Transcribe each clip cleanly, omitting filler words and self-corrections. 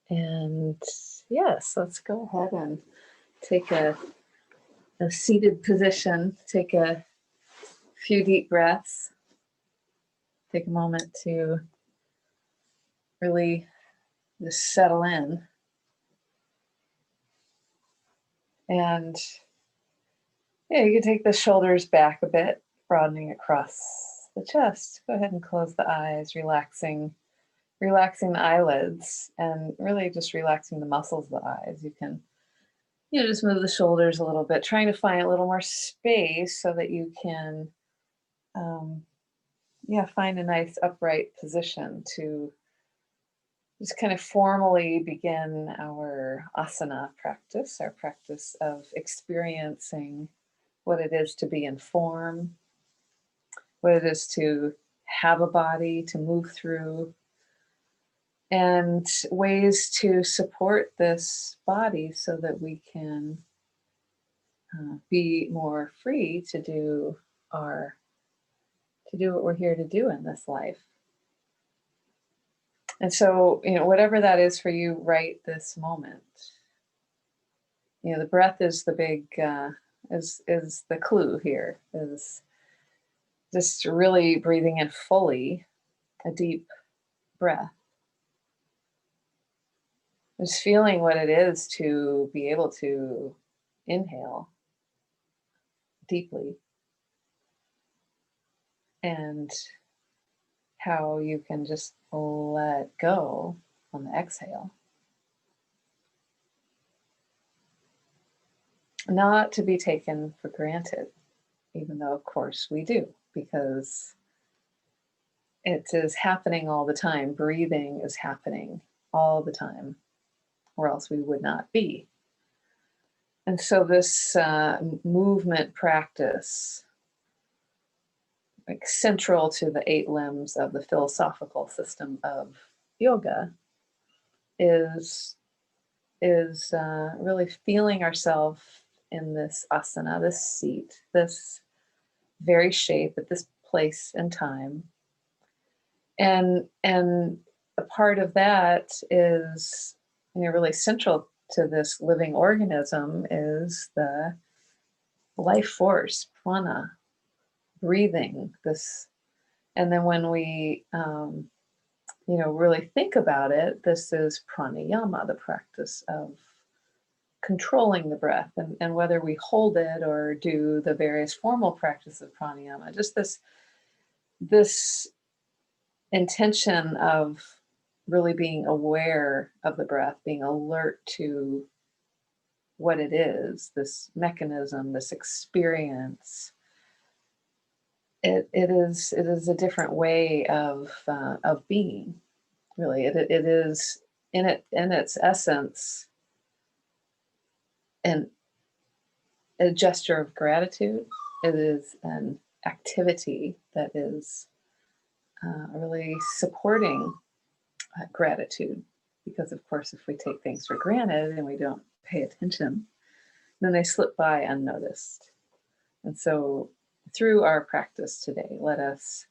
And yes, let's go ahead and take a seated position. Take a few deep breaths. Take a moment to really just settle in. And yeah, you can take the shoulders back a bit, broadening across the chest. Go ahead and close the eyes, relaxing the eyelids, and really just relaxing the muscles of the eyes. You can, just move the shoulders a little bit, trying to find a little more space so that you can, find a nice upright position to just kind of formally begin our asana practice, our practice of experiencing what it is to be in form, what it is to have a body to move through, and ways to support this body so that we can be more free to do what we're here to do in this life. And so, whatever that is for you right this moment, the breath is the big is the clue here. Is just really breathing in fully, a deep breath. Just feeling what it is to be able to inhale deeply, and how you can just let go on the exhale. Not to be taken for granted, even though, of course, we do, because it is happening all the time. Breathing is happening all the time, or else we would not be. And so this movement practice, like central to the 8 limbs of the philosophical system of yoga, is really feeling ourselves in this asana, this seat, this very shape at this place and time. And a part of that is, really central to this living organism is the life force, prana, breathing, this. And then when we, really think about it, this is pranayama, the practice of controlling the breath, and whether we hold it or do the various formal practice of pranayama, just this intention of really being aware of the breath, being alert to what it is, this mechanism, this experience. It is a different way of being. Really, it is in its essence and a gesture of gratitude. It is an activity that is really supporting gratitude, because of course, if we take things for granted and we don't pay attention, then they slip by unnoticed. And so through our practice today, let us,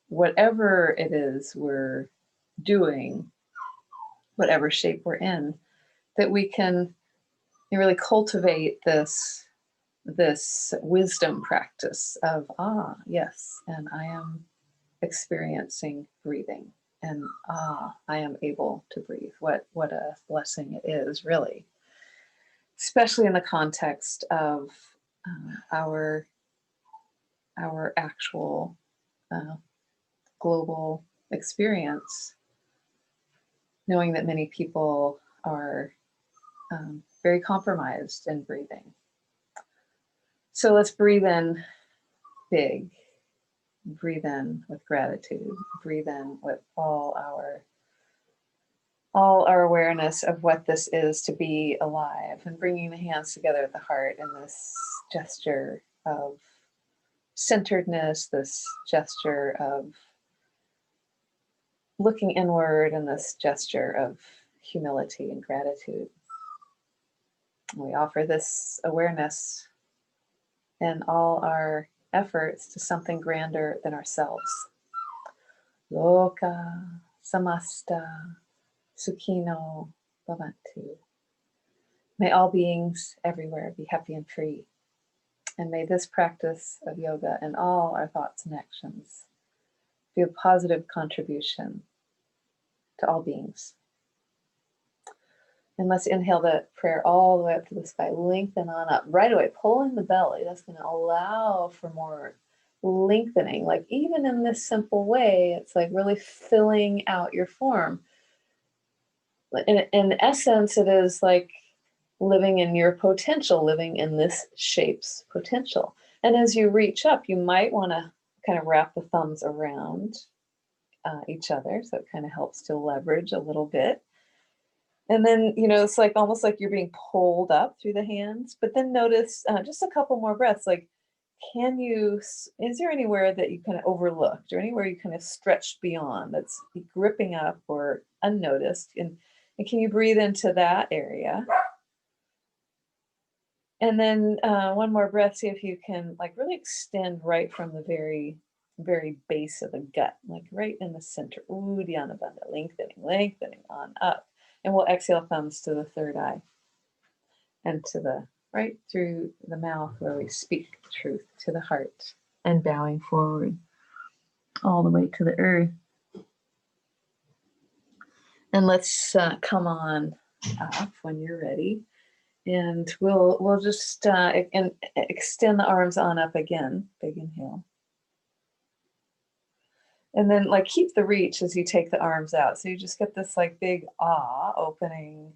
whatever it is we're doing, whatever shape we're in, that we can really cultivate this wisdom practice of, yes, and I am experiencing breathing, and I am able to breathe. What a blessing it is, really, especially in the context of our actual global experience, knowing that many people are very compromised in breathing. So let's breathe in big, breathe in with gratitude, breathe in with all our awareness of what this is to be alive, and bringing the hands together at the heart in this gesture of centeredness, this gesture of looking inward, and this gesture of humility and gratitude. We offer this awareness and all our efforts to something grander than ourselves. Loka samasta sukhino Bhavantu. May all beings everywhere be happy and free. And may this practice of yoga and all our thoughts and actions be a positive contribution to all beings. And let's inhale that prayer all the way up to the sky. Lengthen on up right away. Pull in the belly. That's going to allow for more lengthening. Like even in this simple way, it's like really filling out your form. In essence, it is like living in your potential, living in this shape's potential. And as you reach up, you might want to kind of wrap the thumbs around each other. So it kind of helps to leverage a little bit. And then, it's like almost like you're being pulled up through the hands, but then notice just a couple more breaths. Like, is there anywhere that you kind of overlooked or anywhere you kind of stretched beyond that's gripping up or unnoticed? And can you breathe into that area? And then one more breath, see if you can like really extend right from the very, very base of the gut, like right in the center. Uddiyana Bandha, lengthening on up. And we'll exhale thumbs to the third eye and to the right through the mouth where we speak truth to the heart and bowing forward all the way to the earth. And let's come on up when you're ready. And we'll just extend the arms on up again. Big inhale. And then like keep the reach as you take the arms out. So you just get this like big opening,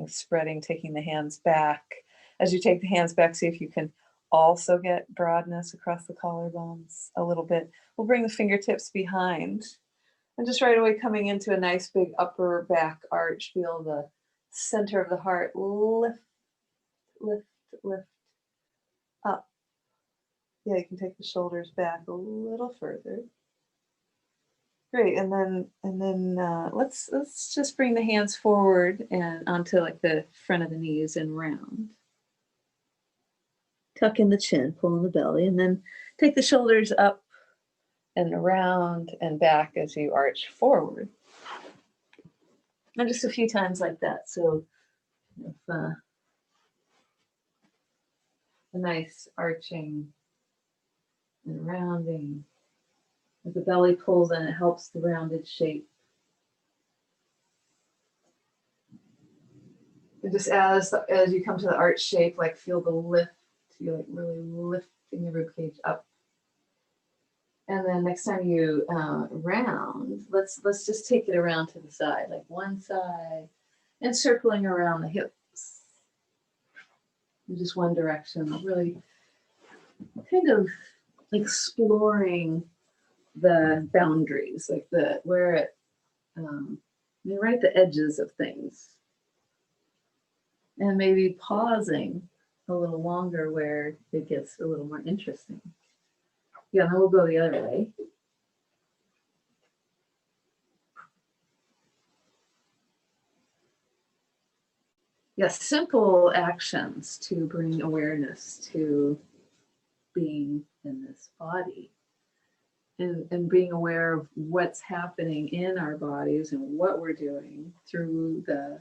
spreading, taking the hands back. As you take the hands back, see if you can also get broadness across the collarbones a little bit. We'll bring the fingertips behind. And just right away coming into a nice big upper back arch. Feel the center of the heart lift up. Yeah, you can take the shoulders back a little further. Great, and then let's just bring the hands forward and onto like the front of the knees and round. Tuck in the chin, pull in the belly, and then take the shoulders up and around and back as you arch forward. And just a few times like that. So if, a nice arching and rounding. As the belly pulls in, it helps the rounded shape. And just as you come to the arch shape, like feel the lift. You're like really lifting the ribcage up. And then next time you round, let's just take it around to the side, like one side, and circling around the hips. In just one direction, really kind of exploring the boundaries, like where it, right at the edges of things. And maybe pausing a little longer where it gets a little more interesting. Yeah, then we'll go the other way. Yeah, simple actions to bring awareness to being in this body and being aware of what's happening in our bodies and what we're doing through the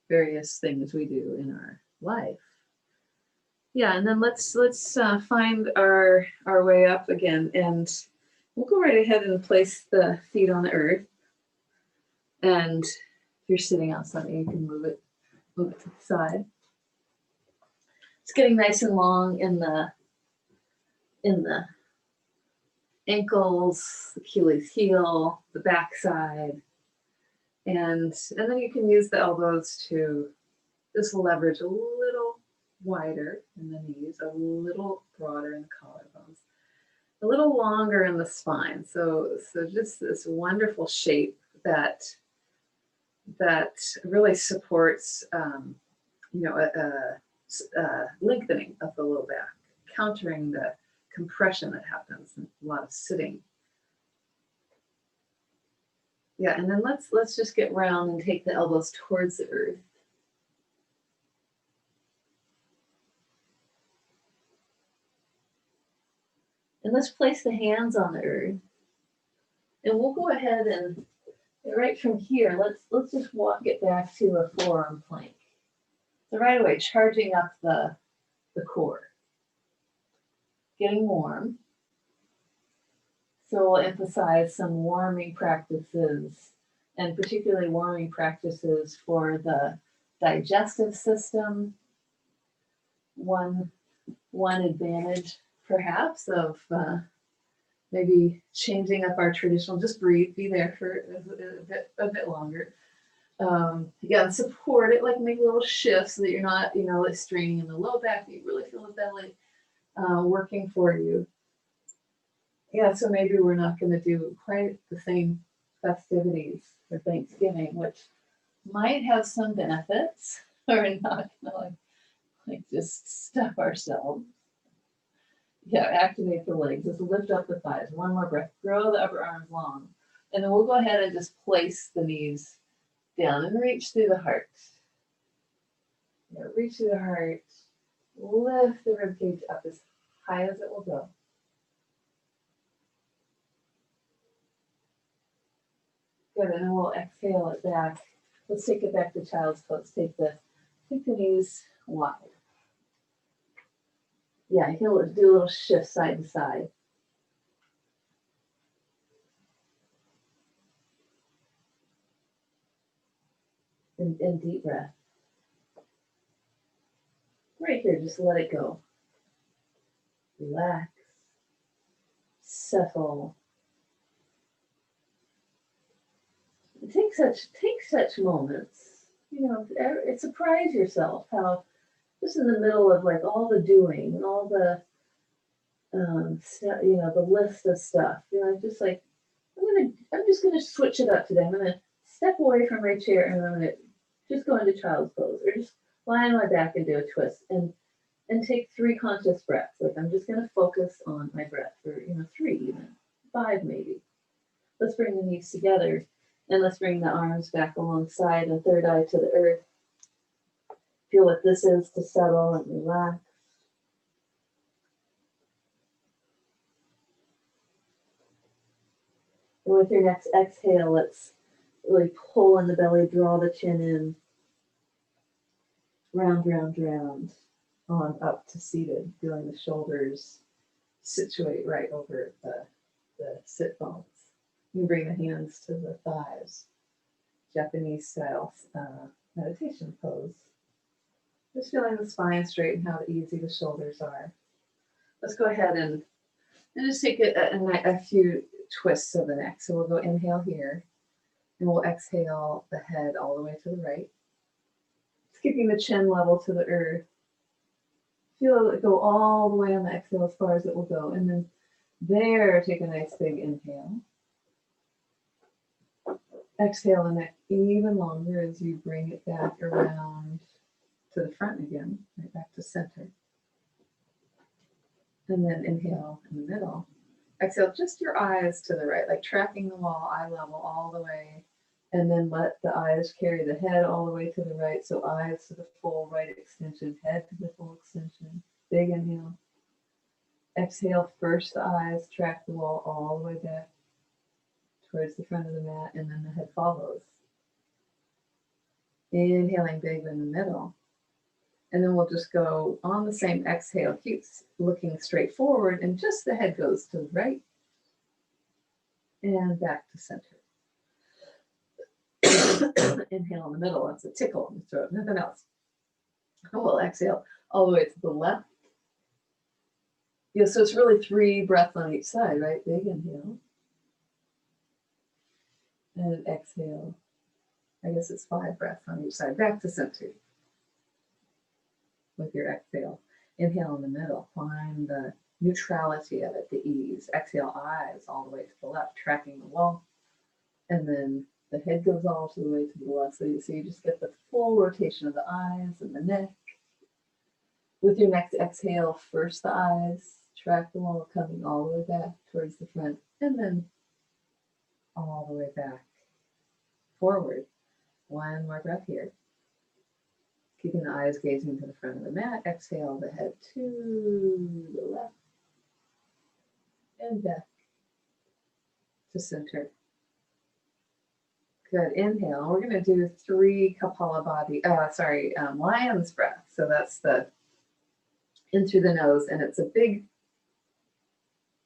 various things we do in our life. Yeah, and then let's find our way up again, and we'll go right ahead and place the feet on the earth. And if you're sitting on something, you can move it to the side. It's getting nice and long in the ankles, the Achilles heel, the backside, and then you can use the elbows to just leverage a little wider in the knees, a little broader in the collarbones, a little longer in the spine. So just this wonderful shape that really supports, lengthening of the low back, countering the compression that happens in a lot of sitting. Yeah, and then let's just get round and take the elbows towards the earth. And let's place the hands on the earth. And we'll go ahead and Right from here, let's just walk it back to a forearm plank. So right away, charging up the core, getting warm. So we'll emphasize some warming practices, and particularly warming practices for the digestive system. One advantage, perhaps, of maybe changing up our traditional, just breathe, be there for a bit longer. Yeah, support it, like make little shifts so that you're not, like straining in the low back, you really feel the belly working for you. Yeah, so maybe we're not going to do quite the same festivities for Thanksgiving, which might have some benefits, or not going to like just stuff ourselves. Yeah, activate the legs. Just lift up the thighs. One more breath. Grow the upper arms long. And then we'll go ahead and just place the knees down and reach through the heart. Yeah, reach through the heart. Lift the ribcage up as high as it will go. Good, and then we'll exhale it back. Let's take it back to child's pose. Take the knees wide. Yeah, you can do a little shift side to side. And deep breath. Right here, just let it go. Relax. Settle. Take such moments. Surprise yourself how just in the middle of like all the doing and all the the list of stuff. Just like I'm just gonna switch it up today. I'm gonna step away from my chair and I'm gonna just go into child's pose or just lie on my back and do a twist and take 3 conscious breaths. Like I'm just gonna focus on my breath for 3, even 5 maybe. Let's bring the knees together and let's bring the arms back alongside the third eye to the earth. Feel what this is to settle and relax. And with your next exhale, let's really pull in the belly, draw the chin in. Round, round, round. On up to seated, feeling the shoulders situate right over the sit bones. You bring the hands to the thighs. Japanese style meditation pose. Just feeling the spine straight and how easy the shoulders are. Let's go ahead and just take a few twists of the neck. So we'll go inhale here, and we'll exhale the head all the way to the right. Just keeping the chin level to the earth. Feel it go all the way on the exhale as far as it will go. And then there, take a nice big inhale. Exhale the neck even longer as you bring it back around to the front again, right back to center. And then inhale in the middle. Exhale just your eyes to the right, like tracking the wall, eye level all the way. And then let the eyes carry the head all the way to the right. So eyes to the full right extension, head to the full extension. Big inhale. Exhale, first the eyes track the wall all the way back towards the front of the mat, and then the head follows. Inhaling big in the middle. And then we'll just go on the same exhale, keep looking straight forward, and just the head goes to the right and back to center. Inhale in the middle, that's a tickle in the throat, nothing else. We'll exhale all the way to the left. Yeah, so it's really 3 breaths on each side, right? Big inhale. And exhale. I guess it's 5 breaths on each side. Back to center. With your exhale. Inhale in the middle. Find the neutrality of it, the ease. Exhale, eyes all the way to the left, tracking the wall. And then the head goes all the way to the left. So you just get the full rotation of the eyes and the neck. With your next exhale, first the eyes, track the wall, coming all the way back towards the front, and then all the way back forward. 1 more breath here. Keeping the eyes gazing to the front of the mat. Exhale the head to the left and back to center. Good. Inhale. We're going to do 3 lion's breath. So that's the in through the nose, and it's a big.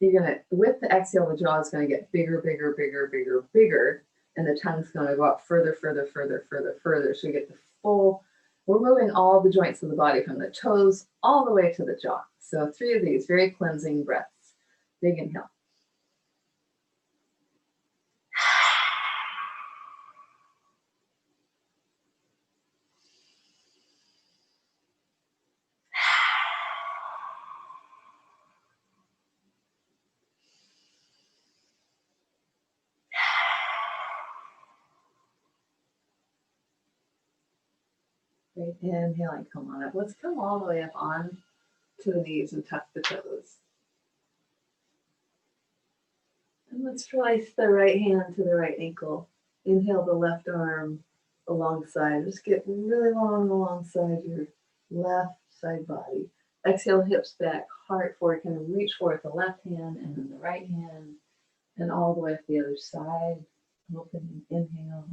You're going to, with the exhale, the jaw is going to get bigger, bigger, bigger, bigger, bigger, and the tongue's going to go up further, further, further, further, further. So you get the full. We're moving all the joints of the body from the toes all the way to the jaw. So 3 of these very cleansing breaths. Big inhale. Great. Inhaling, come on up. Let's come all the way up on to the knees and tuck the toes. And let's place the right hand to the right ankle. Inhale the left arm alongside. Just get really long alongside your left side body. Exhale, hips back, heart forward. Kind of reach forward with the left hand and then the right hand. And all the way to the other side. Open, inhale.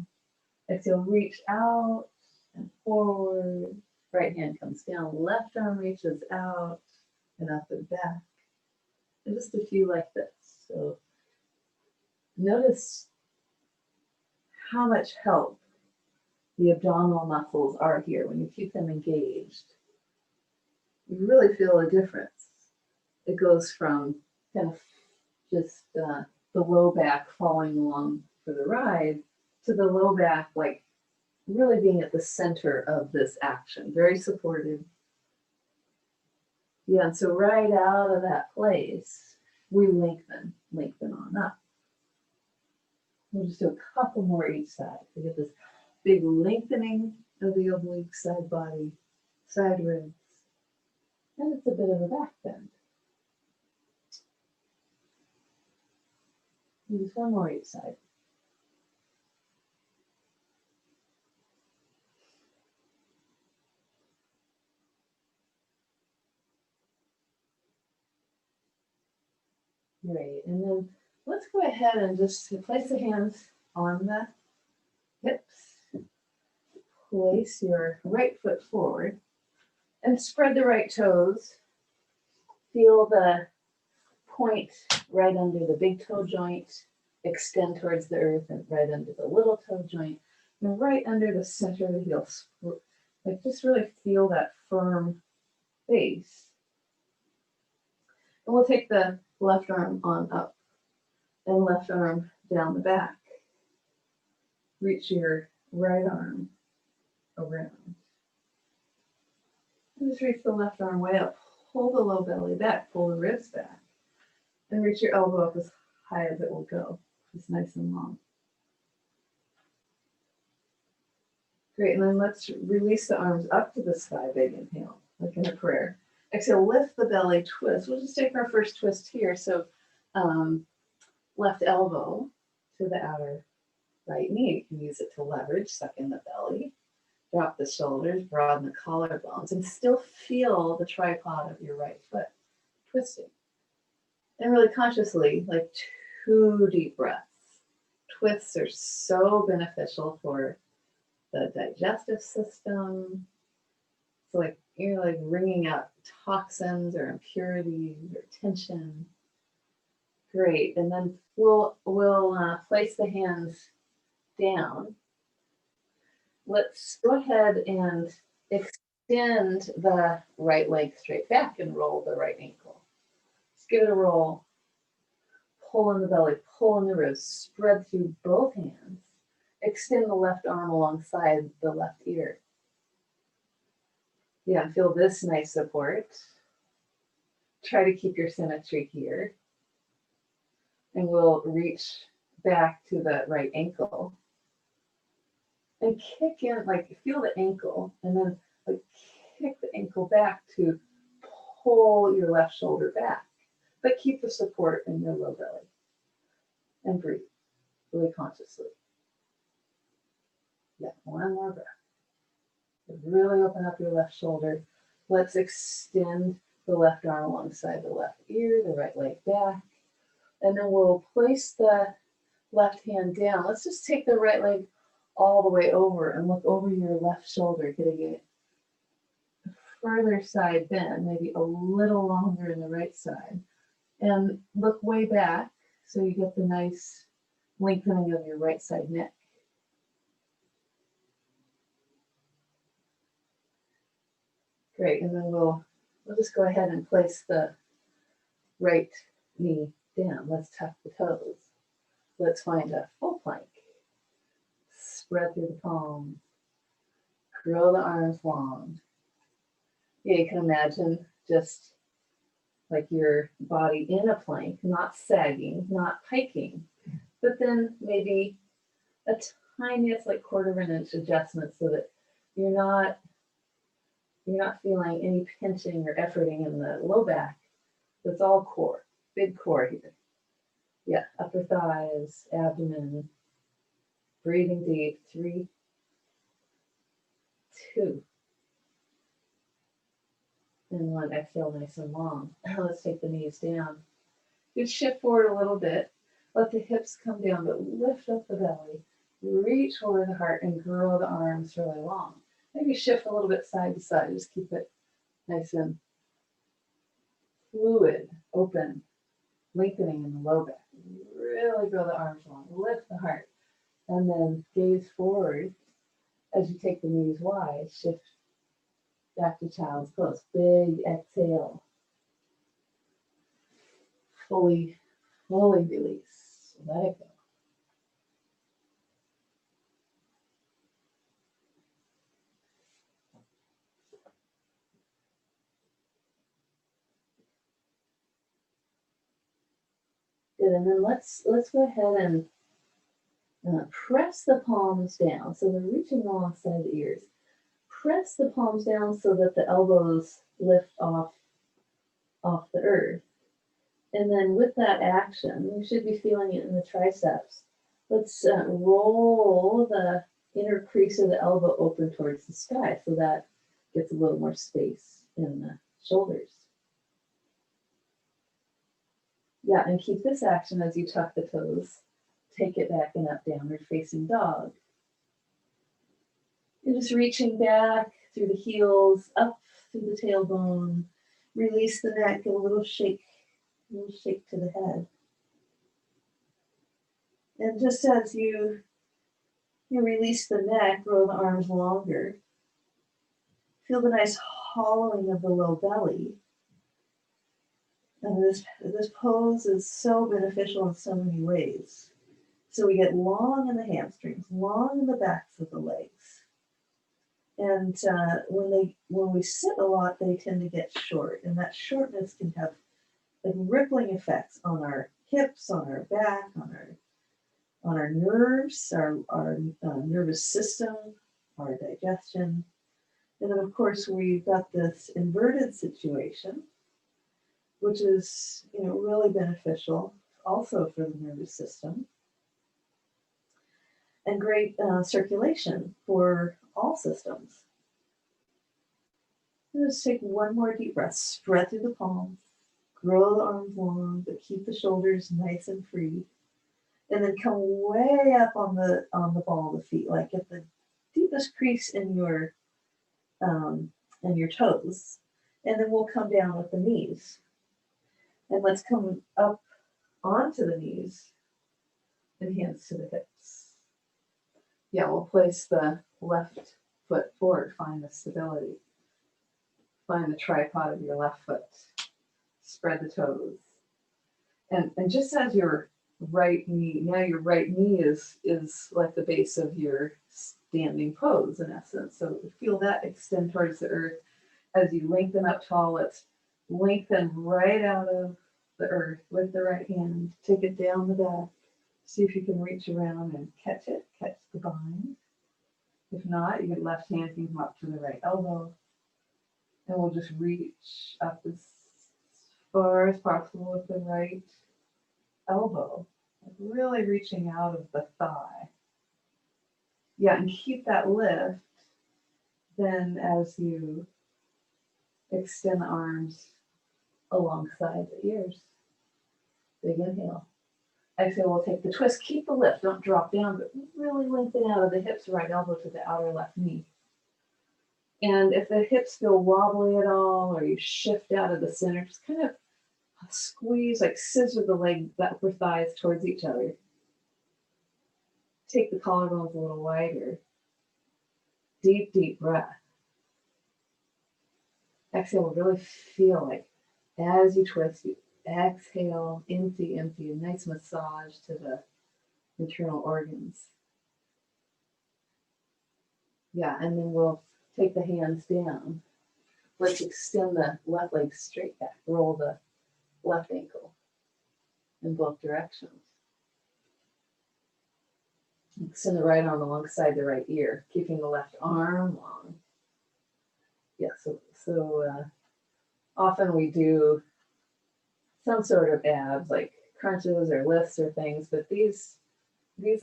Exhale, reach out and forward. Right hand comes down. Left arm reaches out and up and back. And just a few like this. So notice how much help the abdominal muscles are here. When you keep them engaged, you really feel a difference. It goes from kind of just the low back following along for the ride to the low back, like really being at the center of this action. Very supportive. Yeah, and so right out of that place, we lengthen on up. We'll just do a couple more each side. We get this big lengthening of the oblique side body, side ribs, and it's a bit of a back bend. And just one more each side. Great, and then let's go ahead and just place the hands on the hips. Place your right foot forward and spread the right toes. Feel the point right under the big toe joint, extend towards the earth, and right under the little toe joint, and right under the center of the heel. Like just really feel that firm base. And we'll take the left arm on up and left arm down the back. Reach your right arm around. And just reach the left arm way up. Pull the low belly back, pull the ribs back. And reach your elbow up as high as it will go. Just nice and long. Great, and then let's release the arms up to the sky, big inhale, like in a prayer. Exhale, lift the belly, twist. We'll just take our first twist here. So left elbow to the outer right knee. You can use it to leverage, suck in the belly. Drop the shoulders, broaden the collarbones, and still feel the tripod of your right foot twisting. And really consciously, like 2 deep breaths. Twists are so beneficial for the digestive system. So like you're like wringing out toxins or impurities or tension. Great, and then we'll place the hands down. Let's go ahead and extend the right leg straight back and roll the right ankle. Just give it a roll. Pull in the belly, pull in the ribs, spread through both hands. Extend the left arm alongside the left ear. Yeah, feel this nice support. Try to keep your symmetry here. And we'll reach back to the right ankle. And kick in, like feel the ankle, and then like kick the ankle back to pull your left shoulder back. But keep the support in your low belly. And breathe really consciously. Yeah, one more breath. Really open up your left shoulder. Let's extend the left arm alongside the left ear, the right leg back. And then we'll place the left hand down. Let's just take the right leg all the way over and look over your left shoulder, getting a further side bend, maybe a little longer in the right side. And look way back so you get the nice lengthening of your right side neck. Great, and then we'll just go ahead and place the right knee down. Let's tuck the toes. Let's find a full plank. Spread through the palms. Grow the arms long. Yeah, you can imagine just like your body in a plank, not sagging, not piking, but then maybe a tiniest, like 1/4 of an inch adjustment so that you're not feeling any pinching or efforting in the low back. It's all core, big core here. Yeah, upper thighs, abdomen. Breathing deep. 3, 2, and 1. Exhale nice and long. Let's take the knees down. Just shift forward a little bit. Let the hips come down, but lift up the belly. Reach for the heart and grow the arms really long. Maybe shift a little bit side to side. Just keep it nice and fluid, open, lengthening in the low back. Really grow the arms long. Lift the heart. And then gaze forward as you take the knees wide. Shift back to child's pose. Big exhale. Fully release. Let it go. Good, and then let's go ahead and press the palms down. So they're reaching alongside the ears. Press the palms down so that the elbows lift off the earth. And then with that action, you should be feeling it in the triceps. Let's roll the inner crease of the elbow open towards the sky so that gets a little more space in the shoulders. Yeah, and keep this action as you tuck the toes. Take it back and up, downward facing dog. And just reaching back through the heels, up through the tailbone. Release the neck, give a little shake to the head. And just as you release the neck, grow the arms longer. Feel the nice hollowing of the low belly. And this pose is so beneficial in so many ways. So we get long in the hamstrings, long in the backs of the legs. And when we sit a lot, they tend to get short. And that shortness can have like rippling effects on our hips, on our back, on our nerves, our nervous system, our digestion. And then of course we've got this inverted situation, which is really beneficial also for the nervous system. And great circulation for all systems. Let's take one more deep breath. Spread through the palms. Grow the arms long, but keep the shoulders nice and free. And then come way up on the ball of the feet, like at the deepest crease in your toes. And then we'll come down with the knees. And let's come up onto the knees and hands to the hips. Yeah, we'll place the left foot forward. Find the stability. Find the tripod of your left foot. Spread the toes. And just as your right knee, now your right knee is like the base of your standing pose in essence. So feel that extend towards the earth. As you lengthen up tall, let's lengthen right out of the earth with the right hand. Take it down the back. See if you can reach around and catch it, catch the bind. If not, your left hand can come up to the right elbow. And we'll just reach up as far as possible with the right elbow. Really reaching out of the thigh. Yeah, and keep that lift. Then as you extend the arms alongside the ears. Big inhale. Exhale, we'll take the twist. Keep the lift. Don't drop down, but really lengthen out of the hips, right elbow to the outer left knee. And if the hips feel wobbly at all, or you shift out of the center, just kind of squeeze, like scissor the leg, the upper thighs towards each other. Take the collarbones a little wider. Deep, deep breath. Exhale, really feel like as you twist, you exhale, empty, empty, a nice massage to the internal organs. Yeah, and then we'll take the hands down. Let's extend the left leg straight back. Roll the left ankle in both directions. Extend the right arm alongside the right ear, keeping the left arm long. Yeah, so often we do some sort of abs, like crunches or lifts or things, but these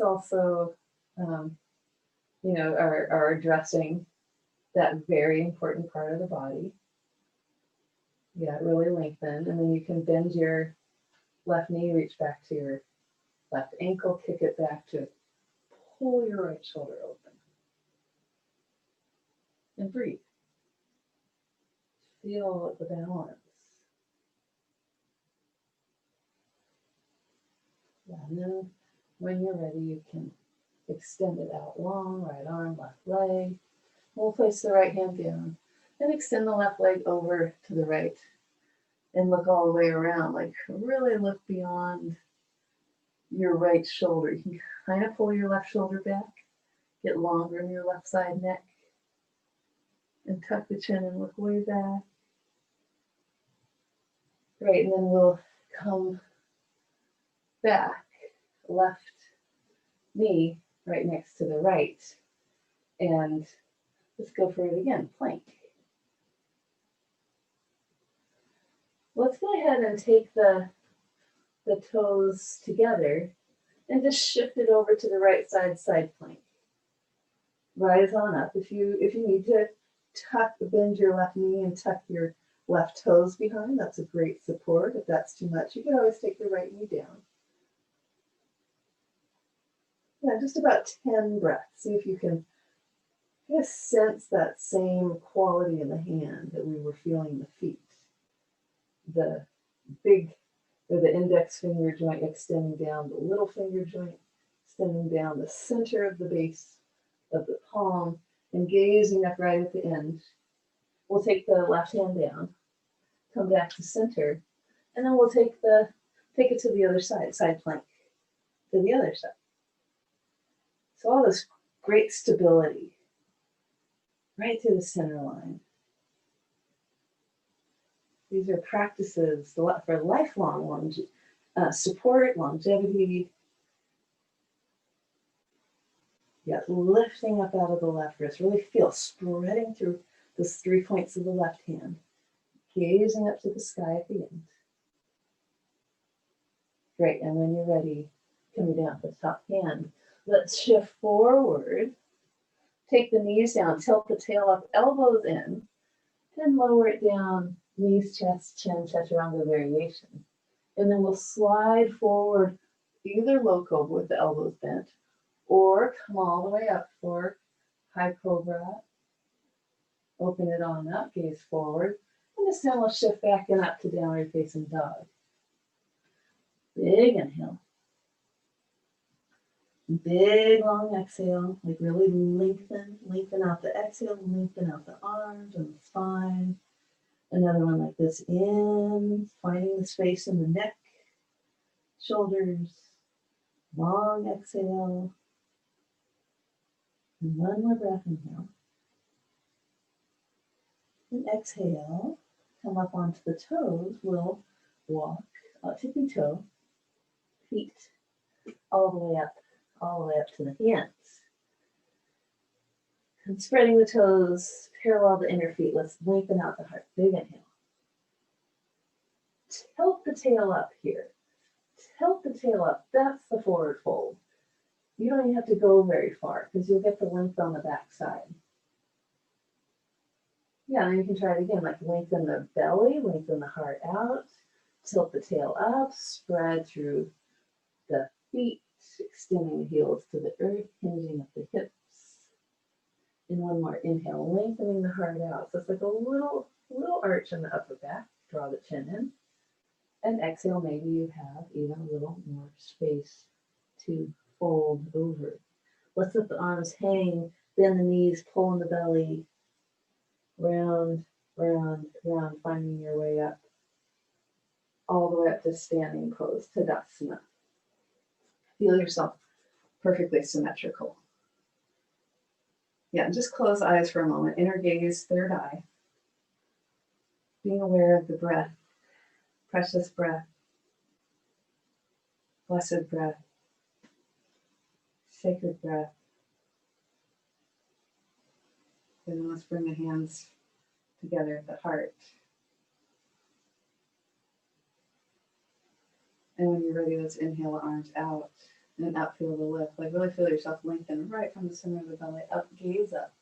also, are addressing that very important part of the body. Yeah, really lengthen, and then you can bend your left knee, reach back to your left ankle, kick it back to pull your right shoulder open. And breathe. Feel the balance. Yeah, and then when you're ready, you can extend it out long, right arm, left leg. We'll place the right hand down and extend the left leg over to the right and look all the way around, like really look beyond your right shoulder. You can kind of pull your left shoulder back, get longer in your left side neck, and tuck the chin and look way back. Great, and then we'll come back, left knee right next to the right, and let's go for it again, plank. Let's go ahead and take the toes together and just shift it over to the right side plank. Rise on up. If you need to bend your left knee and tuck your left toes behind, that's a great support. If that's too much, you can always take the right knee down. Yeah, just about 10 breaths. See if you can just sense that same quality in the hand that we were feeling in the feet. The big, or the index finger joint extending down, the little finger joint extending down, the center of the base of the palm, and gazing up right at the end. We'll take the left hand down, come back to center, and then we'll take it to the other side, side plank, to the other side. So all this great stability right to the center line. These are practices for lifelong support, longevity. Yeah, lifting up out of the left wrist. Really feel spreading through those 3 points of the left hand. Gazing up to the sky at the end. Great, and when you're ready, coming down to the top hand, let's shift forward. Take the knees down, tilt the tail up, elbows in, and lower it down, knees, chest, chin, chaturanga variation. And then we'll slide forward, either low cobra with the elbows bent, or come all the way up for high cobra. Open it on up, gaze forward. And this time we'll shift back and up to downward facing dog. Big inhale. Big long exhale, like really lengthen out the exhale, lengthen out the arms and the spine. Another one like this, in, finding the space in the neck, shoulders, long exhale. And one more breath, inhale. And exhale, come up onto the toes, we'll walk, tippy toe, feet, all the way up to the hands. And spreading the toes, parallel the inner feet. Let's lengthen out the heart. Big inhale. Tilt the tail up here. Tilt the tail up. That's the forward fold. You don't even have to go very far because you'll get the length on the back side. Yeah, and you can try it again, like lengthen the belly, lengthen the heart out, tilt the tail up, spread through the feet, extending the heels to the earth, hinging at the hips. And one more inhale, lengthening the heart out. So it's like a little arch in the upper back. Draw the chin in. And exhale, maybe you have even a little more space to fold over. Let's let the arms hang, bend the knees, pull in the belly, round, round, round, finding your way up, all the way up to standing pose, Tadasana. Feel yourself perfectly symmetrical. Yeah, just close eyes for a moment. Inner gaze, third eye. Being aware of the breath, precious breath, blessed breath, sacred breath. And then let's bring the hands together at the heart. And when you're ready, let's inhale the arms out and up, feel the lift. Like really feel yourself lengthen right from the center of the belly, up, gaze up.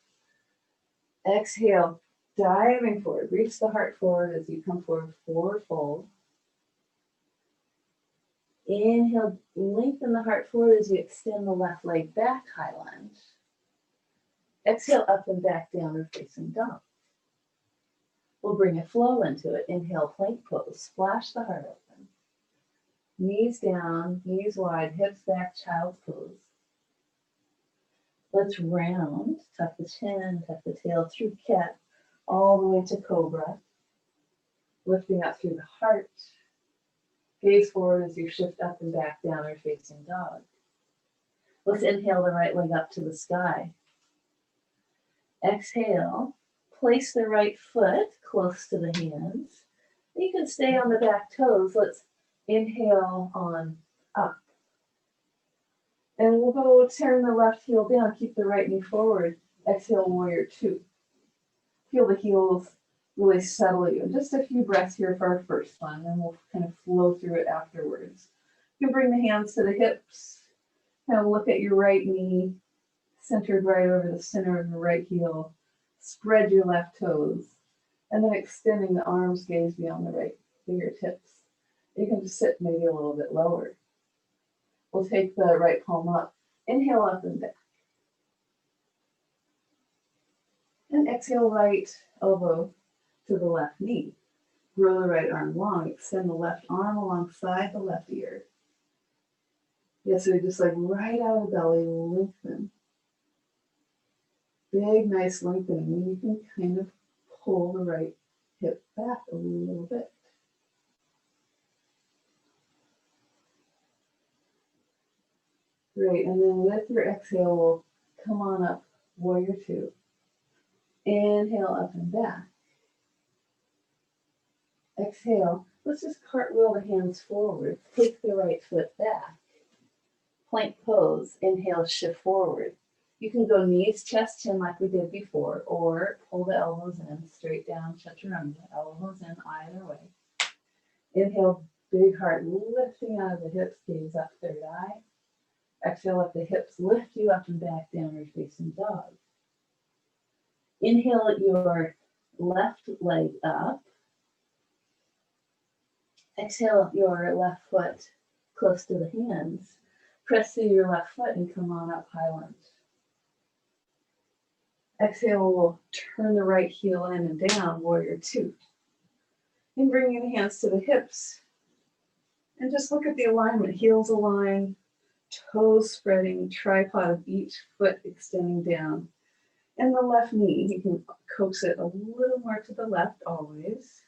Exhale, diving forward. Reach the heart forward as you come forward, forward fold. Inhale, lengthen the heart forward as you extend the left leg back, high lunge. Exhale, up and back, downward facing dog. We'll bring a flow into it. Inhale, plank pose. Splash the heart open. Knees down, knees wide, hips back, child's pose. Let's round, tuck the chin, tuck the tail through cat, all the way to cobra. Lifting up through the heart. Gaze forward as you shift up and back, downward facing dog. Let's inhale the right leg up to the sky. Exhale, place the right foot close to the hands. You can stay on the back toes. Let's inhale on up. And we'll go turn the left heel down, keep the right knee forward. Exhale, warrior two. Feel the heels really settle you. And just a few breaths here for our first one, and we'll kind of flow through it afterwards. You can bring the hands to the hips. Kind of look at your right knee, centered right over the center of your right heel. Spread your left toes. And then extending the arms, gaze beyond the right fingertips. You can just sit maybe a little bit lower. We'll take the right palm up. Inhale up and back. And exhale, right elbow to the left knee. Grow the right arm long. Extend the left arm alongside the left ear. Yes, so just like right out of the belly, lengthen. Big, nice lengthening. And you can kind of pull the right hip back a little bit. Great, and then with your exhale, we'll come on up, warrior two. Inhale up and back. Exhale, let's just cartwheel the hands forward. Take the right foot back. Plank pose, inhale, shift forward. You can go knees, chest, chin like we did before, or pull the elbows in, straight down, chaturanga, elbows in either way. Inhale, big heart lifting out of the hips, gaze up, third eye. Exhale, let the hips lift you up and back, downward facing dog. Inhale your left leg up. Exhale your left foot close to the hands. Press through your left foot and come on up, high lunge. Exhale, we'll turn the right heel in and down, warrior two. And bring your hands to the hips. And just look at the alignment, heels aligned, toes spreading, tripod of each foot extending down. And the left knee, you can coax it a little more to the left always.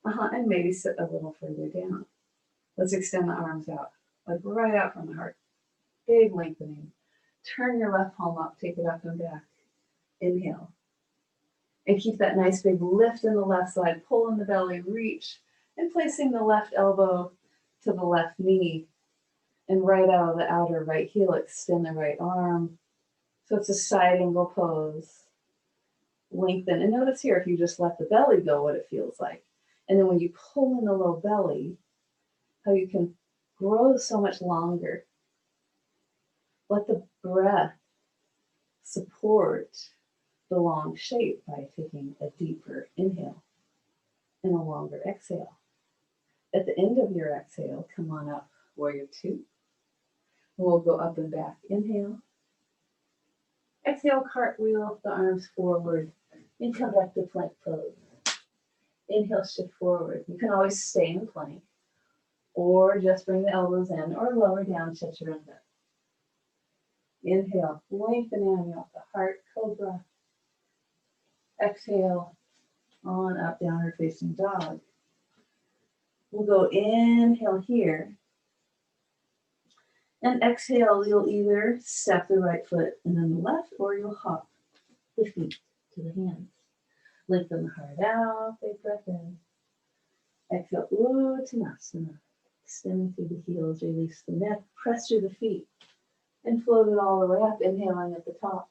And maybe sit a little further down. Let's extend the arms out, like right out from the heart. Big lengthening. Turn your left palm up, take it up and back. Inhale. And keep that nice big lift in the left side, pull in the belly, reach, and placing the left elbow to the left knee. And right out of the outer right heel, extend the right arm. So it's a side angle pose. Lengthen. And notice here, if you just let the belly go, what it feels like. And then when you pull in the low belly, how you can grow so much longer. Let the breath support the long shape by taking a deeper inhale and a longer exhale. At the end of your exhale, come on up, warrior two. We'll go up and back. Inhale. Exhale, cartwheel the arms forward. Inhale, back to plank pose. Inhale, shift forward. You can always stay in plank or just bring the elbows in or lower down, chaturanga. Inhale, lengthening out the heart, cobra. Exhale, on up, downward facing dog. We'll go inhale here. And exhale, you'll either step the right foot and then the left, or you'll hop the feet to the hands. Lengthen the heart out, big breath in. Exhale, Uttanasana. Extend through the heels, release the neck, press through the feet, and float it all the way up, inhaling at the top.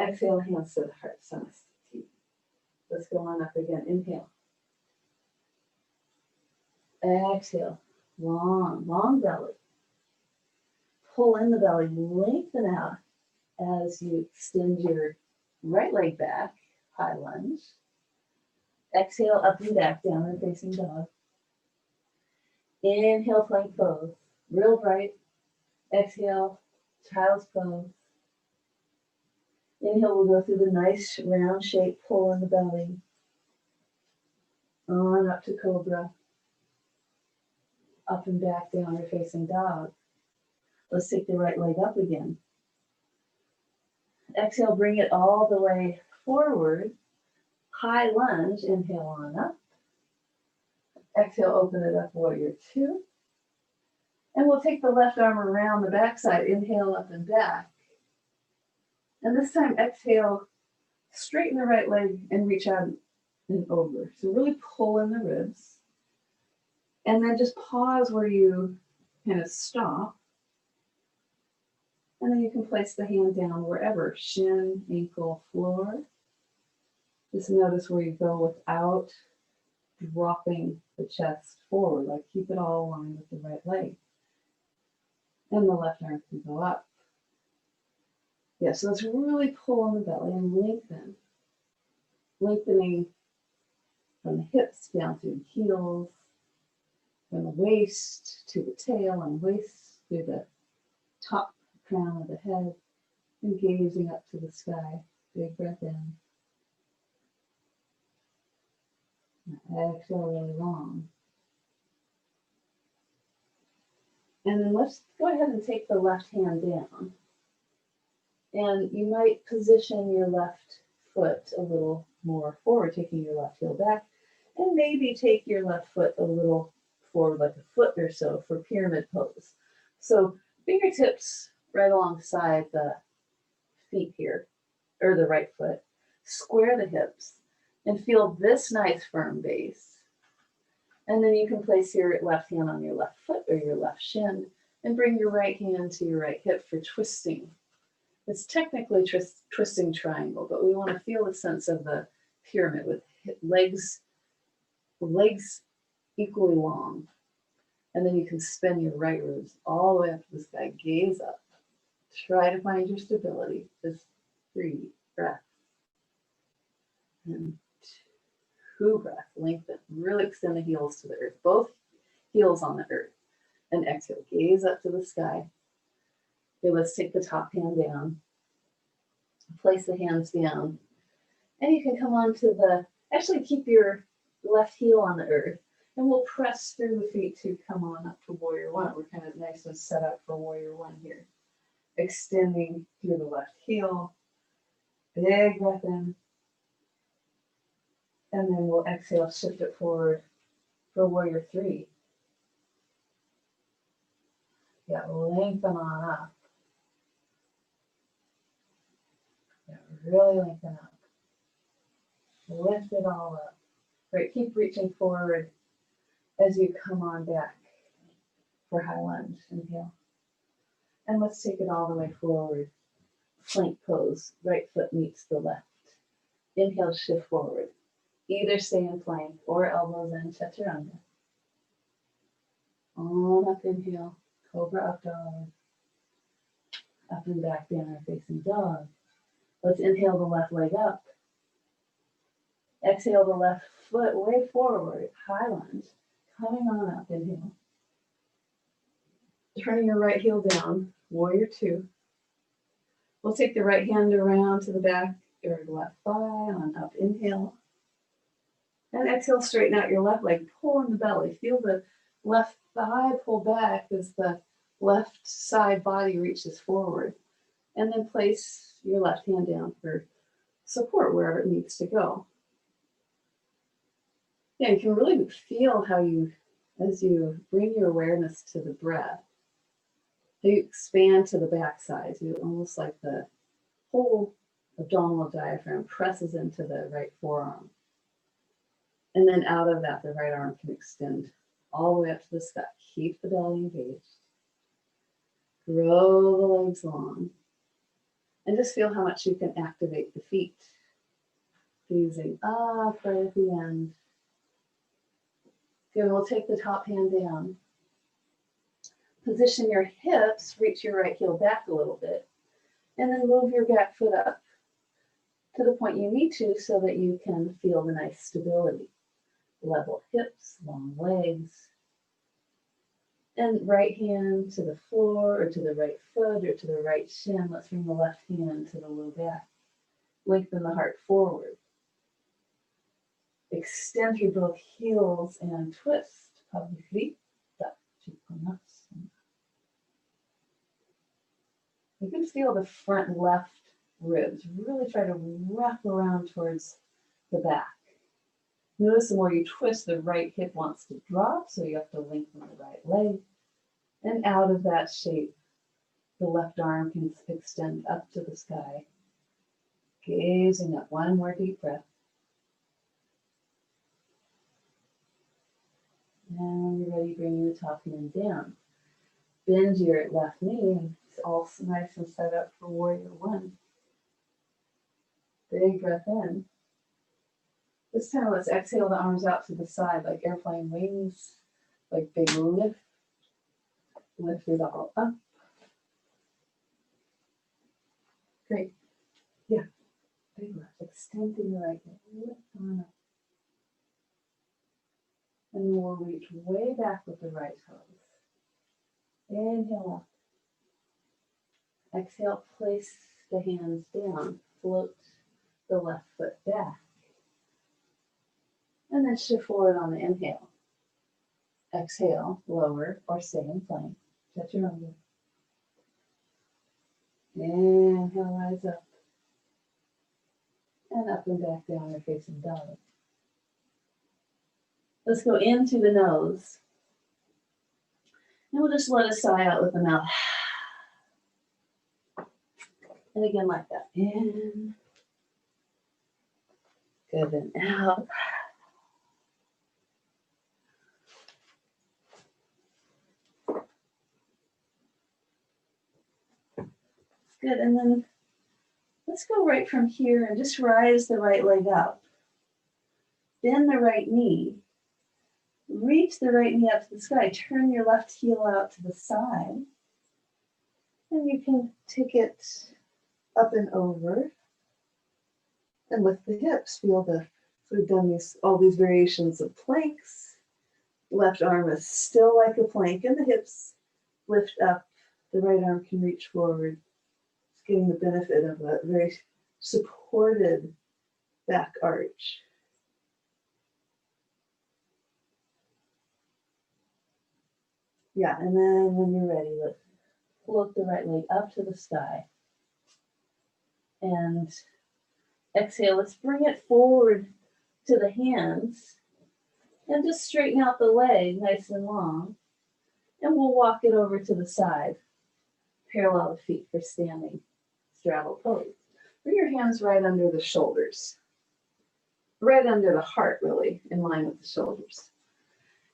Exhale, hands to the heart, Samastiti. Let's go on up again. Inhale. Exhale. Long, long belly. Pull in the belly, lengthen out as you extend your right leg back, high lunge. Exhale, up and back, downward facing dog. Inhale, plank pose, real bright. Exhale, child's pose. Inhale, we'll go through the nice round shape, pull in the belly. On up to cobra. Up and back, downward facing dog. Let's take the right leg up again. Exhale, bring it all the way forward. High lunge, inhale on up. Exhale, open it up, warrior two. And we'll take the left arm around the backside, inhale up and back. And this time, exhale, straighten the right leg and reach out and over. So really pull in the ribs. And then just pause where you kind of stop. And then you can place the hand down wherever, shin, ankle, floor. Just notice where you go without dropping the chest forward, like keep it all aligned with the right leg. And the left arm can go up. Yeah, so let's really pull on the belly and lengthen. Lengthening from the hips down through the heels, from the waist to the tail and waist through the top crown of the head, and gazing up to the sky. Big breath in. Exhale really long. And then let's go ahead and take the left hand down. And you might position your left foot a little more forward, taking your left heel back, and maybe take your left foot a little forward, like a foot or so, for pyramid pose. So fingertips right alongside the feet here, or the right foot. Square the hips and feel this nice firm base. And then you can place your left hand on your left foot or your left shin and bring your right hand to your right hip for twisting. It's technically twisting triangle, but we want to feel the sense of the pyramid with legs equally long. And then you can spin your right ribs all the way up to the sky. Gaze up. Try to find your stability. Just 3 breaths. And 2 breaths. Lengthen. Really extend the heels to the earth. Both heels on the earth. And exhale. Gaze up to the sky. Okay, let's take the top hand down. Place the hands down. And you can come on to the, actually keep your left heel on the earth. And we'll press through the feet to come on up to warrior one. We're kind of nice and set up for warrior one here. Extending through the left heel. Big breath in. And then we'll exhale, shift it forward for warrior three. Yeah, lengthen on up. Yeah, really lengthen up. Lift it all up. Great, keep reaching forward as you come on back for high lunge. Inhale. And let's take it all the way forward. Plank pose. Right foot meets the left. Inhale, shift forward. Either stay in plank or elbows in, chaturanga. On up, inhale. Cobra up dog. Up and back, downward facing dog. Let's inhale the left leg up. Exhale the left foot way forward. High lunge. Coming on up, inhale. Turning your right heel down, warrior two. We'll take the right hand around to the back, your left thigh on up, inhale. And exhale, straighten out your left leg, pull in the belly. Feel the left thigh pull back as the left side body reaches forward. And then place your left hand down for support wherever it needs to go. Yeah, you can really feel how you, as you bring your awareness to the breath, how you expand to the back side. You almost like the whole abdominal diaphragm presses into the right forearm. And then out of that, the right arm can extend all the way up to the sky. Keep the belly engaged. Grow the legs long. And just feel how much you can activate the feet. Gazing up right at the end. Good, we'll take the top hand down. Position your hips, reach your right heel back a little bit, and then move your back foot up to the point you need to so that you can feel the nice stability. Level hips, long legs, and right hand to the floor or to the right foot or to the right shin. Let's bring the left hand to the low back. Lengthen the heart forward. Extend through both heels and twist. You can feel the front left ribs. Really try to wrap around towards the back. Notice the more you twist, the right hip wants to drop, so you have to lengthen the right leg. And out of that shape, the left arm can extend up to the sky. Gazing up. One more deep breath. And when you're ready, bring the top hand down. Bend your left knee, and it's all nice and set up for warrior one. Big breath in. This time, let's exhale the arms out to the side like airplane wings, like big lift. Lift it all up. Great. Yeah. Big lift. Extending the right leg. Lift on up. And we'll reach way back with the right toes. Inhale up. Exhale, place the hands down. Float the left foot back. And then shift forward on the inhale. Exhale, lower or stay in plank. Chaturanga. Inhale, rise up. And up and back down or facing dog. Let's go into the nose. And we'll just let a sigh out with the mouth. And again like that. In. Good, and out. Good, and then let's go right from here and just rise the right leg up. Bend the right knee. Reach the right knee up to the sky. Turn your left heel out to the side. And you can take it up and over. And lift the hips. Feel the, so we've done all these variations of planks. Left arm is still like a plank and the hips lift up. The right arm can reach forward. It's getting the benefit of a very supported back arch. Yeah, and then when you're ready, let's float the right leg up to the sky. And exhale, let's bring it forward to the hands. And just straighten out the leg nice and long. And we'll walk it over to the side. Parallel the feet for standing straddle pose. Bring your hands right under the shoulders. Right under the heart, really, in line with the shoulders.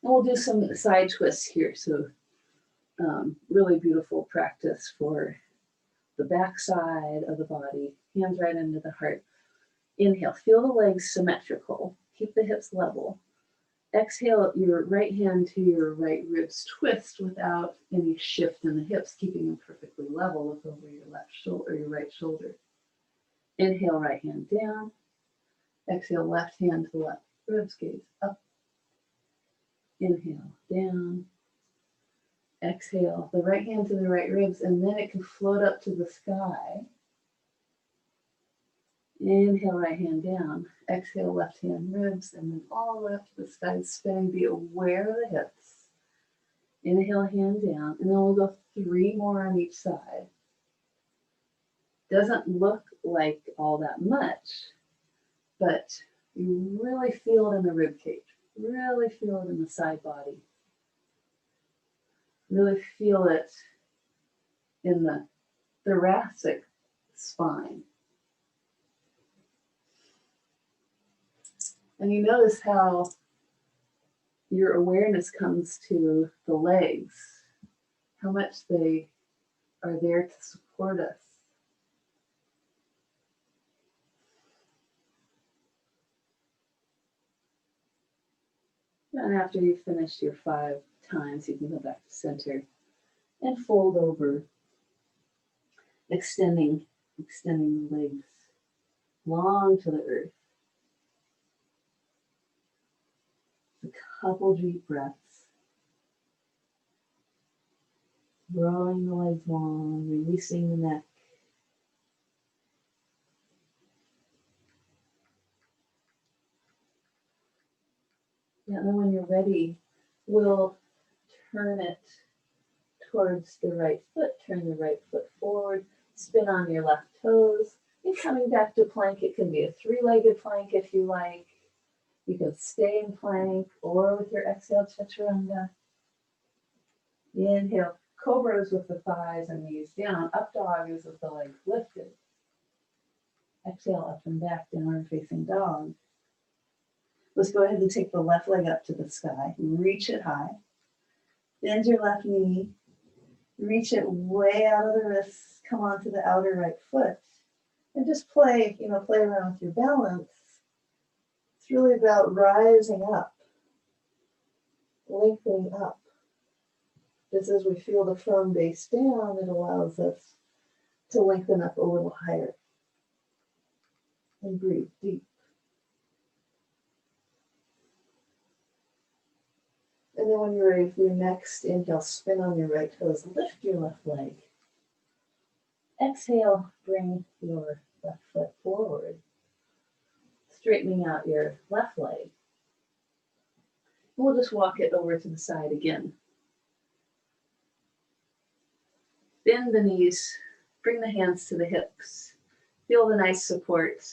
And we'll do some side twists here. So really beautiful practice for the back side of the body. Hands right under the heart. Inhale, feel the legs symmetrical. Keep the hips level. Exhale, your right hand to your right ribs twist without any shift in the hips, keeping them perfectly level. Look over your left shoulder or your right shoulder. Inhale, right hand down. Exhale, left hand to left ribs, gaze up. Inhale, down. Exhale the right hand to the right ribs, and then it can float up to the sky. Inhale, right hand down. Exhale, left hand ribs, and then all the way up to the sky, spinning. Be aware of the hips. Inhale, hand down, and then we'll go 3 more on each side. Doesn't look like all that much, but you really feel it in the rib cage. Really feel it in the side body. Really feel it in the thoracic spine. And you notice how your awareness comes to the legs, how much they are there to support us. And after you've finished your 5 times, you can go back to center and fold over, extending the legs long to the earth. A couple deep breaths. Drawing the legs long, releasing the neck. Yeah, and then when you're ready, we'll turn it towards the right foot, turn the right foot forward, spin on your left toes. And coming back to plank, it can be a 3-legged plank if you like. You can stay in plank or with your exhale, chaturanga. Inhale, cobras with the thighs and knees down. Up dog is with the legs lifted. Exhale, up and back, downward facing dog. Let's go ahead and take the left leg up to the sky. Reach it high. Bend your left knee. Reach it way out of the wrists. Come onto the outer right foot. And just play around with your balance. It's really about rising up, lengthening up. Just as we feel the firm base down, it allows us to lengthen up a little higher. And breathe deep. And then when you're ready for your next inhale, spin on your right toes, lift your left leg. Exhale, bring your left foot forward, straightening out your left leg. We'll just walk it over to the side again. Bend the knees, bring the hands to the hips. Feel the nice support.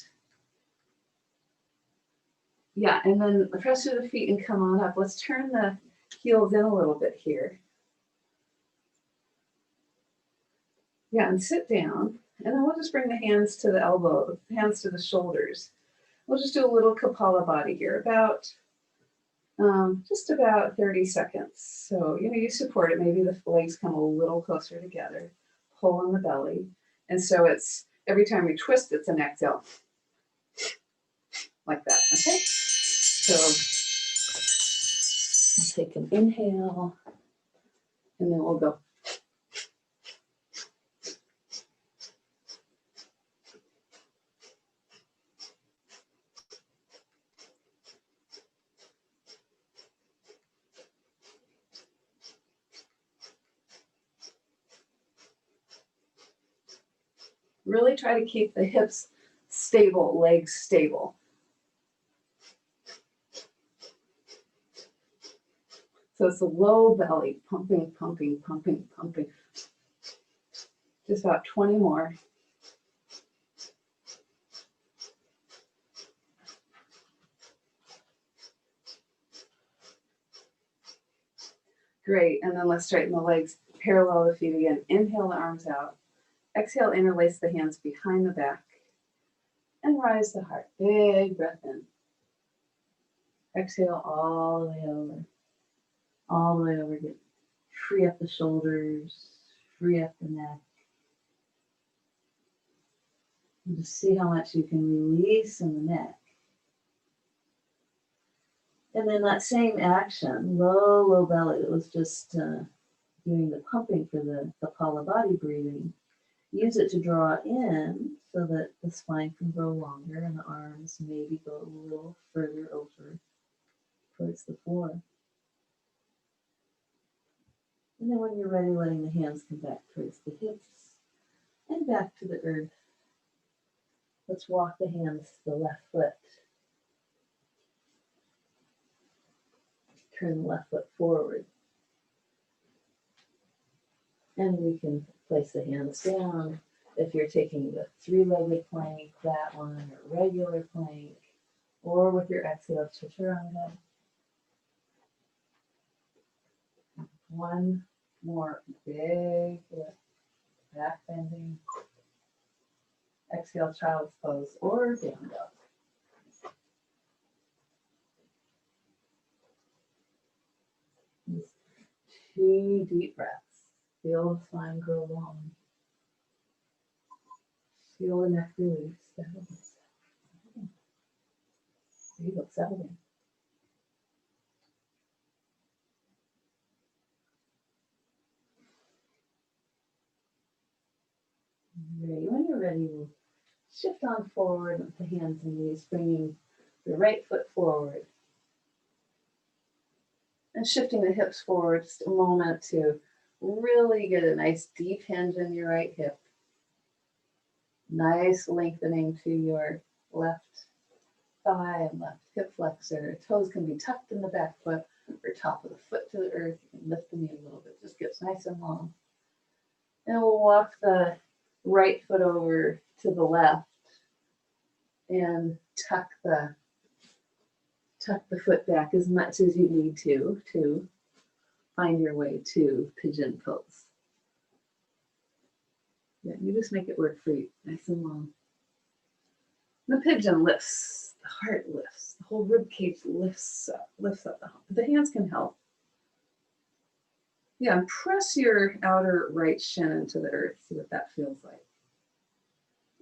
Yeah, and then press through the feet and come on up. Let's turn the heels in a little bit here. Yeah, and sit down. And then we'll just bring the hands to the elbows, hands to the shoulders. We'll just do a little Kapalabhati here, just about 30 seconds. So, you support it. Maybe the legs come a little closer together. Pull in the belly. And so it's, every time we twist, it's an exhale. Like that, okay? So, I'll take an inhale, and then we'll go. Really try to keep the hips stable, legs stable. So it's a low belly, pumping, pumping, pumping, pumping. Just about 20 more. Great, and then let's straighten the legs, parallel the feet again. Inhale the arms out. Exhale, interlace the hands behind the back. And rise the heart. Big breath in. Exhale all the way over. All the way over. Get free up the shoulders, free up the neck. And just see how much you can release in the neck. And then that same action, low belly, that was just doing the pumping for the Kapalabhati breathing. Use it to draw in so that the spine can grow longer and the arms maybe go a little further over towards the floor. And then when you're ready, letting the hands come back towards the hips and back to the earth. Let's walk the hands to the left foot. Turn the left foot forward. And we can place the hands down. If you're taking the three-legged plank, that one, or regular plank, or with your exhale, chaturanga. One more big lift, back bending. Exhale, child's pose, or down dog. 2 deep breaths. Feel the spine grow long. Feel the neck release. Settle. There you go, settle in. When you're ready, we'll shift on forward with the hands and knees, bringing the right foot forward. And shifting the hips forward just a moment to really get a nice deep hinge in your right hip. Nice lengthening to your left thigh and left hip flexor. Toes can be tucked in the back foot or top of the foot to the earth. You can lift the knee a little bit. Just gets nice and long. And we'll walk the right foot over to the left and tuck the foot back as much as you need to find your way to pigeon pose. Yeah, you just make it work for you, nice and long. The pigeon lifts, the heart lifts, the whole rib cage lifts up the hump. The hands can help. Yeah, and press your outer right shin into the earth, see what that feels like.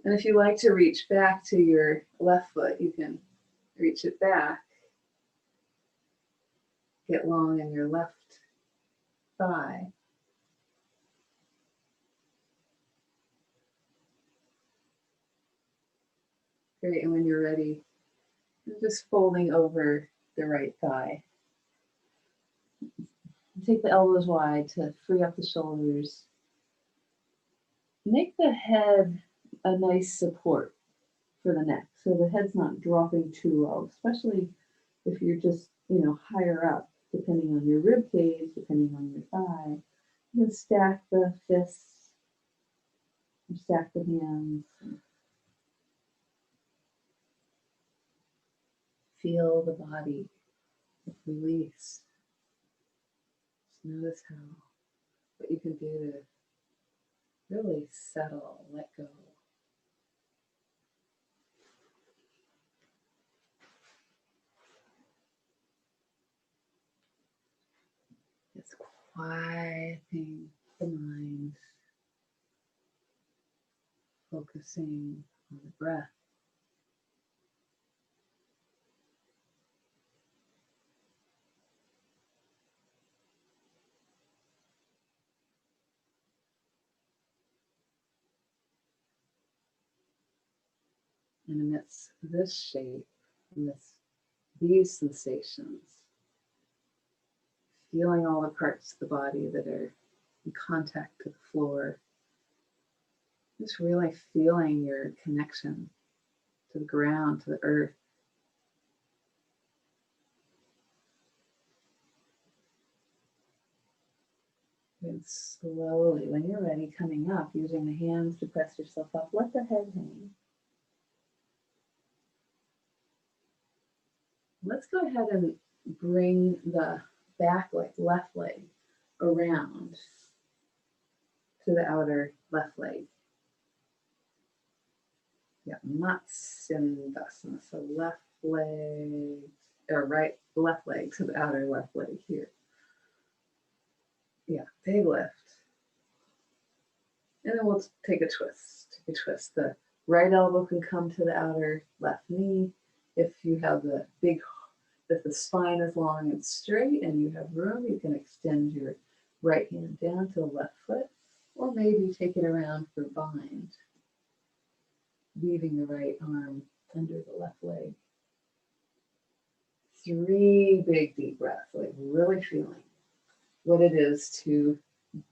And if you like to reach back to your left foot, you can reach it back. Get long in your left thigh. Great, and when you're ready, you're just folding over the right thigh. Take the elbows wide to free up the shoulders. Make the head a nice support for the neck, so the head's not dropping too low, especially if you're just, higher up, depending on your rib cage, depending on your thigh. You can stack the fists, stack the hands. Feel the body release. Just notice what you can do to really settle, let go. It's quieting the mind, focusing on the breath. And amidst this shape, these sensations, feeling all the parts of the body that are in contact to the floor, just really feeling your connection to the ground, to the earth. And slowly, when you're ready, coming up, using the hands to press yourself up, let the head hang. Let's go ahead and bring the back leg, left leg, around to the outer left leg. Yeah, Matsyasana. So left leg, or left leg to the outer left leg here. Yeah, big lift. And then we'll take a twist. The right elbow can come to the outer left knee. If the spine is long and straight and you have room, you can extend your right hand down to the left foot, or maybe take it around for bind, leaving the right arm under the left leg. 3 big deep breaths, like really feeling what it is to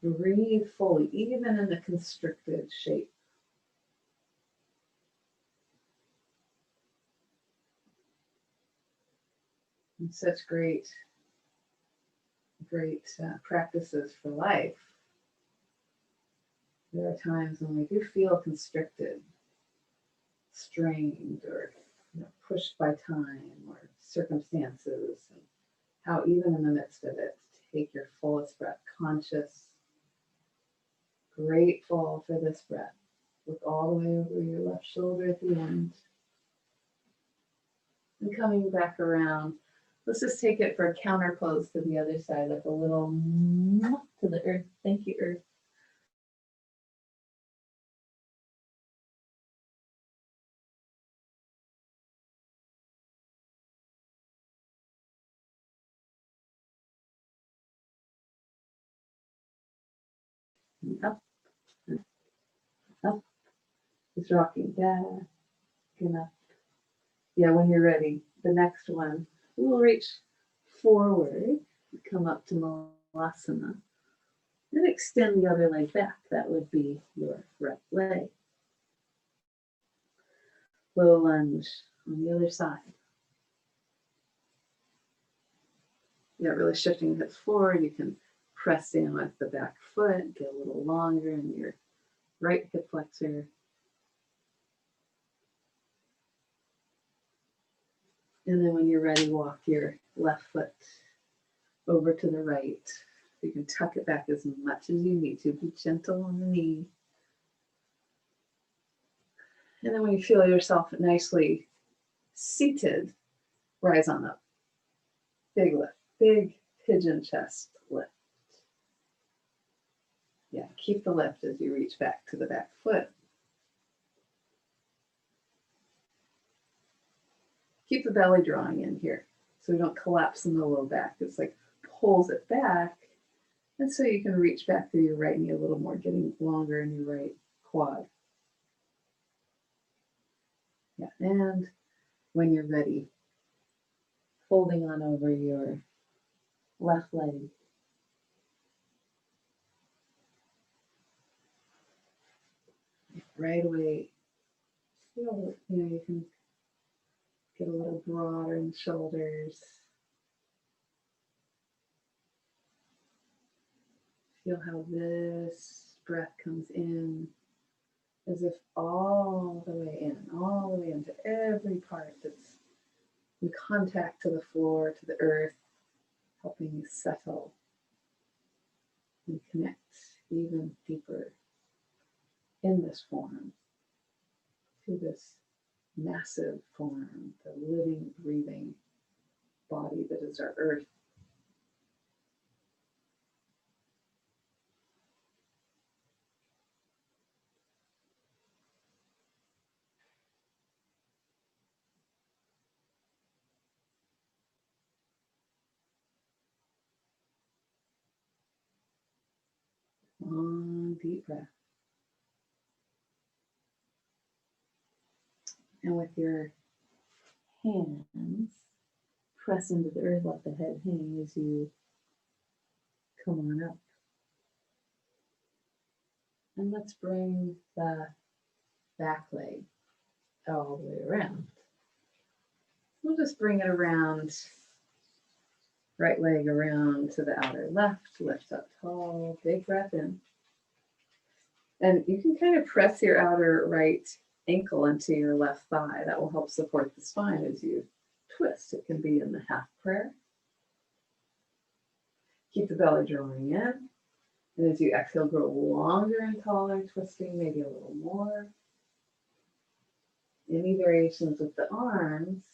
Breathe fully, even in the constricted shape. And such great practices for life. There are times when we do feel constricted, strained, or pushed by time or circumstances, and how even in the midst of it, take your fullest breath, conscious, grateful for this breath. Look all the way over your left shoulder at the end. And coming back around, let's just take it for a counter pose to the other side, like a little to the earth. Thank you, earth. Up, up, just rocking back and up. Yeah, when you're ready, the next one, we'll reach forward, come up to Malasana, and extend the other leg back. That would be your right leg. Low lunge on the other side. Yeah, really shifting the hips forward. You can press down with the back foot, get a little longer in your right hip flexor. And then when you're ready, walk your left foot over to the right. You can tuck it back as much as you need to. Be gentle on the knee. And then when you feel yourself nicely seated, rise on up. Big lift, big pigeon chest lift. Yeah, keep the lift as you reach back to the back foot. Keep the belly drawing in here so we don't collapse in the low back. It's like pulls it back. And so you can reach back through your right knee a little more, getting longer in your right quad. Yeah, and when you're ready, folding on over your left leg. Right away, feel, you can get a little broader in the shoulders. Feel how this breath comes in as if all the way into every part that's in contact to the floor, to the earth, helping you settle and connect even deeper in this form to this massive form, the living, breathing body that is our earth. Long, deep breath. And with your hands, press into the earth, let the head hang as you come on up. And let's bring the back leg all the way around. We'll just bring it around, right leg around to the outer left, lift up tall, big breath in. And you can kind of press your outer right ankle into your left thigh. That will help support the spine as you twist. It can be in the half prayer. Keep the belly drawing in. And as you exhale, grow longer and taller, twisting maybe a little more. Any variations with the arms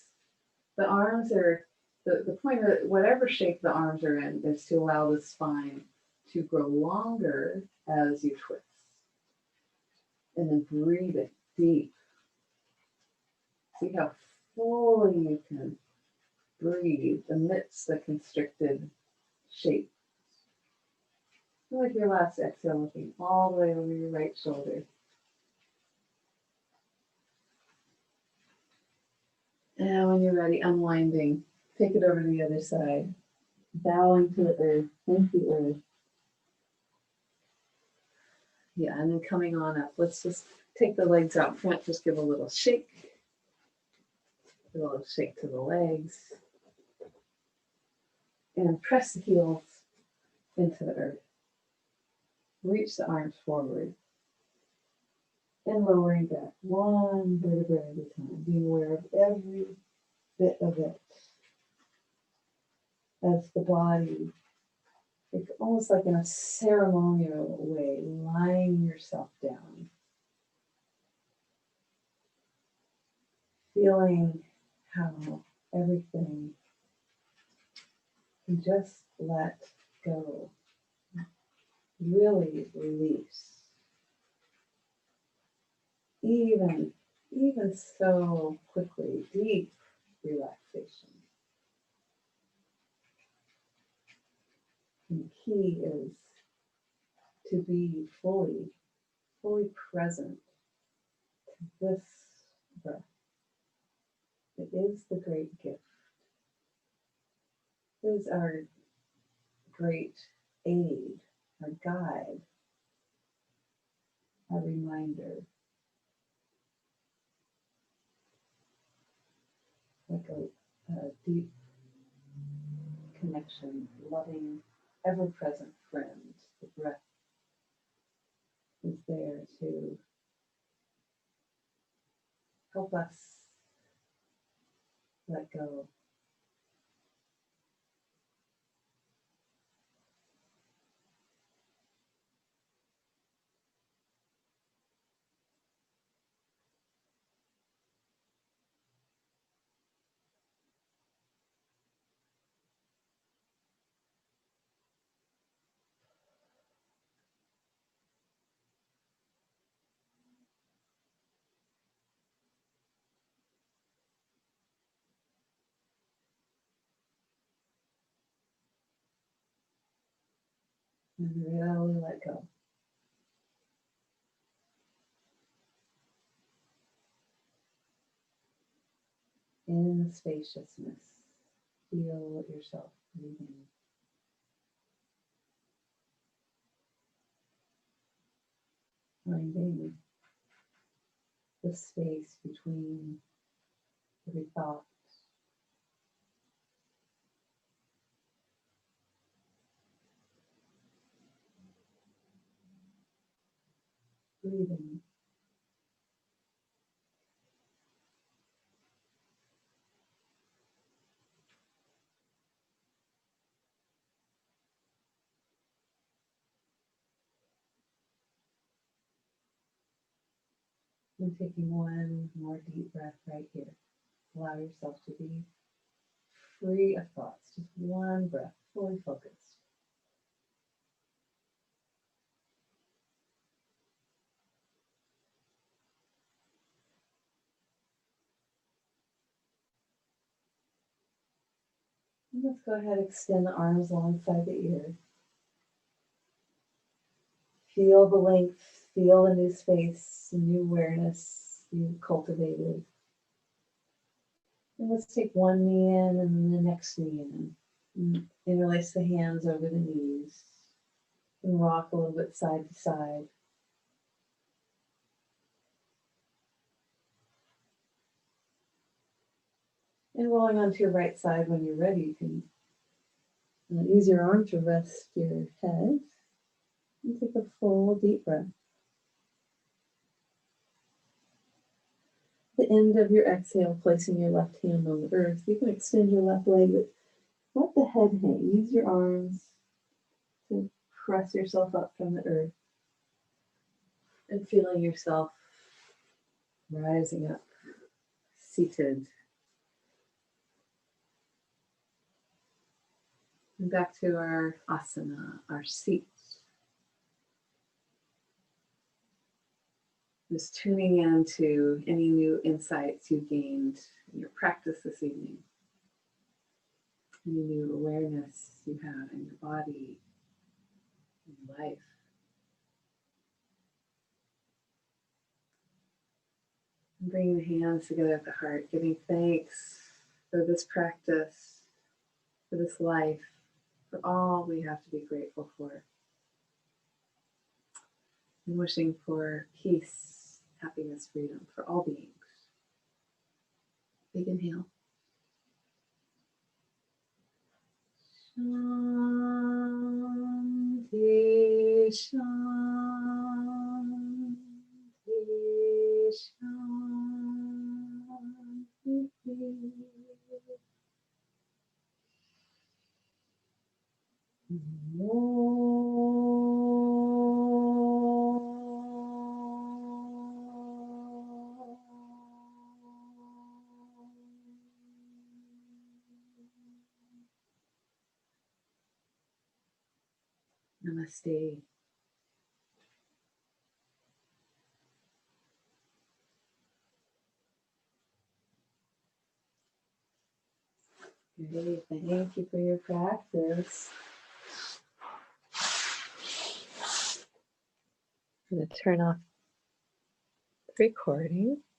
are, the point of whatever shape the arms are in is to allow the spine to grow longer as you twist. And then breathe it deep. See how fully you can breathe amidst the constricted shape. Like your last exhale, looking all the way over your right shoulder. And when you're ready, unwinding, take it over to the other side. Bowing to the earth. Thank you, earth. Yeah, and then coming on up, let's just take the legs out front, just give a little shake. A little shake to the legs. And press the heels into the earth. Reach the arms forward. And lowering back one vertebra at a time, being aware of every bit of it. As the body, it's almost like in a ceremonial way, lying yourself down. Feeling how everything can just let go. Really release. Even so quickly, deep relaxation. And the key is to be fully present to this breath. It is the great gift. It is our great aid, our guide, our reminder. Like a deep connection, loving, ever-present friend. The breath is there to help us let go. And really let go. In the spaciousness, feel yourself breathing. Finding the space between every thought. Breathing. And taking one more deep breath right here. Allow yourself to be free of thoughts. Just one breath, fully focused. And let's go ahead and extend the arms alongside the ear. Feel the length, feel the new space, the new awareness you've cultivated. And let's take one knee in and then the next knee in. And interlace the hands over the knees. And rock a little bit side to side. And rolling onto your right side when you're ready, you can use your arm to rest your head. And take a full deep breath. At the end of your exhale, placing your left hand on the earth, you can extend your left leg, but let the head hang. Use your arms to press yourself up from the earth and feeling yourself rising up, seated. And back to our asana, our seat. Just tuning in to any new insights you gained in your practice this evening. Any new awareness you have in your body, in your life. And bringing the hands together at the heart, giving thanks for this practice, for this life, for all we have to be grateful for. and wishing for peace, happiness, freedom for all beings. Big inhale. Shanti, shanti, shanti. Namaste. Great. Thank you for your practice. I'm going to turn off the recording.